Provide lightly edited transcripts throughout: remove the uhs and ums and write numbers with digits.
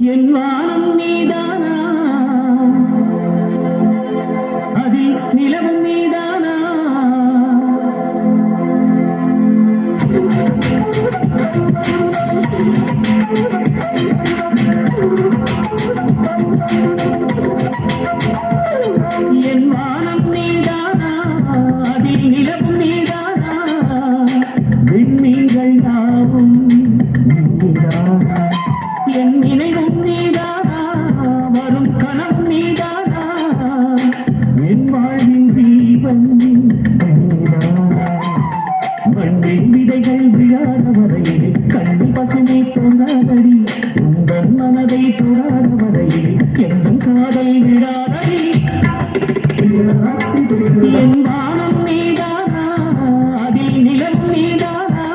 என் வானம் நீதானா, அதில் நிலவும் நீதானா, என் வானம் நீதானா, அதில் நிலவும் நீதானா, விண்மீன்கள் யாவும் நீதானா, என் நினைவும் நீதானா, வரும் கனவும் நீதானா, என் வாழ்வின் தீபம் நீதானா, மண்ணில் விதைகள் விழாத வரையில் கண்ணில் பசுமை தோன்றாதடி, உங்கள் மனதை தொடாத வரையில் எந்த காதல் விழாதடி, என் வானம் நீதானா, அதில் நிலவும் நீதானா.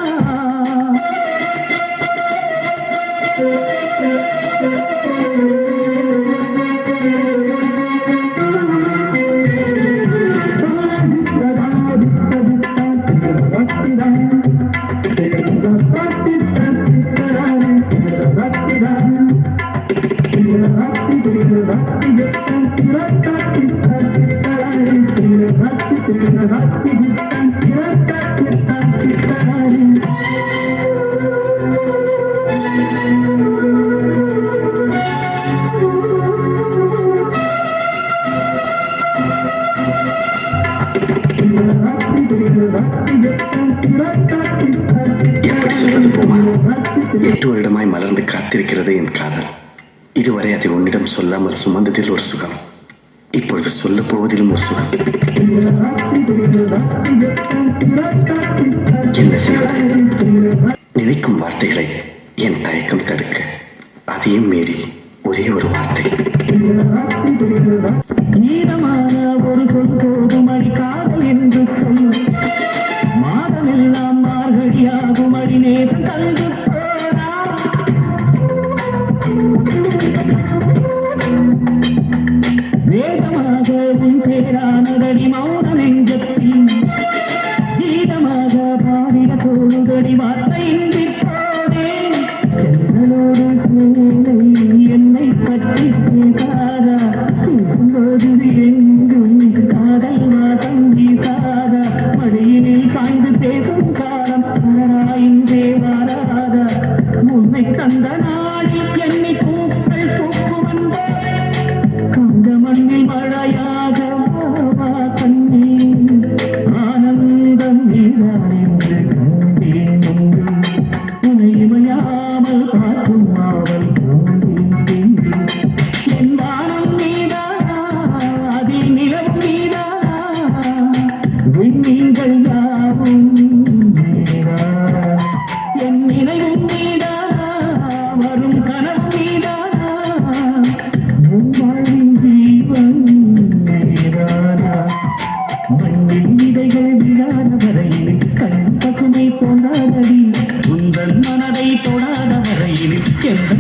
எப்படி சொல்றது போமா? 8 வருடமாய் மலர்ந்து காத்திருக்கிறது என் காதல். இதுவரை அதை உன்னிடம் சொல்லாமல் சுமந்ததில் ஒரு சுகம், இப்பொழுது சொல்ல போவதிலும் ஒரு சுகம். என்ன செய்வது? நினைக்கும் வார்த்தைகளை என் தயக்கம் தடுக்க, அதையும் மீறி ஒரே ஒரு வார்த்தை. நீளமான ஒரு சொல் போதும் அடி காதல் என்று சொல், மாதமெல்லாம் மார்கழியாகும் அடி நேசம் கல்வி போடா, வேகமாக உன் பேரானதடி மௌன நெஞ்சத்தில், கீதமாக பாடிட தோழுதடி வார்த்தையின்றி போடேன், என்னோடு சேலை என்னை பற்றி பேசாதா, பேசும்போது எங்கும் காதல் வாசம் வீசாதா, மழையினில் சாய்ந்து பேசும் காலம் இன்றே வாராதா, உன்னை தந்த நாளில் எண்ணி பூக்கள் பூக்கு வந்த கந்த மண்ணில் மழையாக வா கண்ணீர், ஆனந்தம் நீதான் என்று கண்டேன் என்று உன்னை இமையாமல் பார்க்கும் ஆவல் கொண்டேன். என் வானம் நீதானா, அதில் நிலவும் நீதானா, விண்மீன்கள் யாவும் நீதானா, என் நினைவும் நீதானா, வரும் கனவும் நீதானா, என் வாழ்வின் தீபம் நீதானா, மண்ணில் விதைகள் விழாத வரையில் கண் பசுமை தோன்றாதடி, உங்கள் மனதை தொடாத வரையில் எந்த